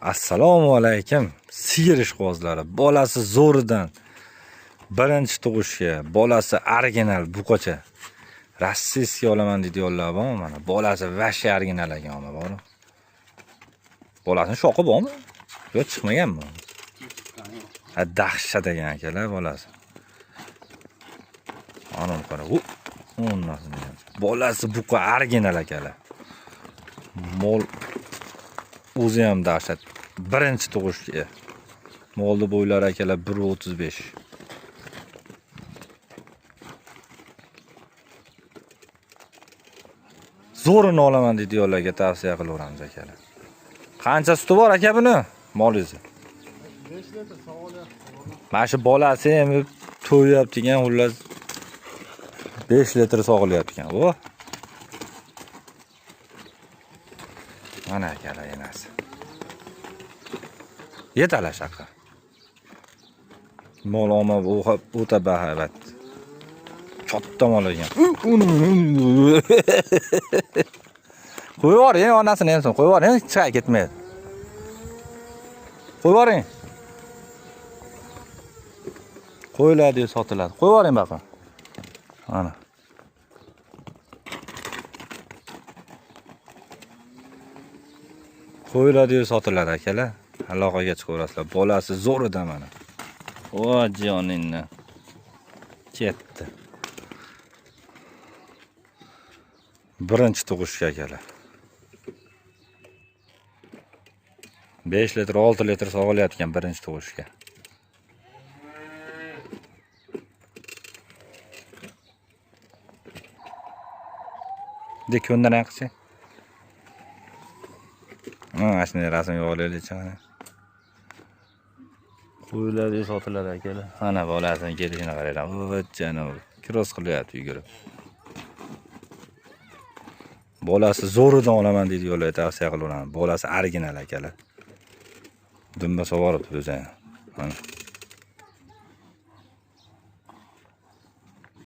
Assalomu alaykum. Sigir ishqibozlari. Bolasi zo'ridan birinchi tug'ishga, bolasi original buqacha. Rossiyskiy olaman deydiyorlar bormi mana. Bolasi vashi original ekan mana bor. Bolasini shoqi bormi? Yo'q, chiqmaganmi? Ha, dahshat ekan akalar bolasi. Ana qara. Bolasi buqa original akalar. Mol o'zi ham dahshat. Birinchi tug'ishga. Molni bo'ylari akalar 1.35. Zo'rini olaman deydiyorlarga tavsiya qilaveramiz akalar. Qancha suti bor aka buni? Molingiz? 5 litr sog'olyapti. Mana shu bolasi ham to'yapti ekan, xullas 5 litr sog'ilyapti ekan. O. Mana akalar enasi. Yetala shaqa. Mol olma o'ta bahaybat. Katta mol ekan. Qo'yib yuboring, onasini ham qo'yib yuboring, chiqib ketmaydi. Qo'yib yuboring. Qo'yiladi, sotiladi. Qo'yib yuboring baqa. Mana. Qo'yiladi, sotiladi akalar. Aloqaga chiqaverasizlar. Bolasi zo'ridan mana. O joninni. Ketdi. Birinchi tug'ishga akalar. 5 litr, 6 litr sog'ilyapti birinchi tug'ishga. Dek ko'ndan aqchi. Shunday rasmga olaylik chana. Qo'yiladi, sotiladi akalar. Mana bolasini kelishini qaranglar. O janob, cross qilyapti yugurib. Bolasi zo'ridan olaman deydi yo'lga tavsiya qilaman. Bolasi original akalar. Dumba sug'oribdi o'zi. Mana.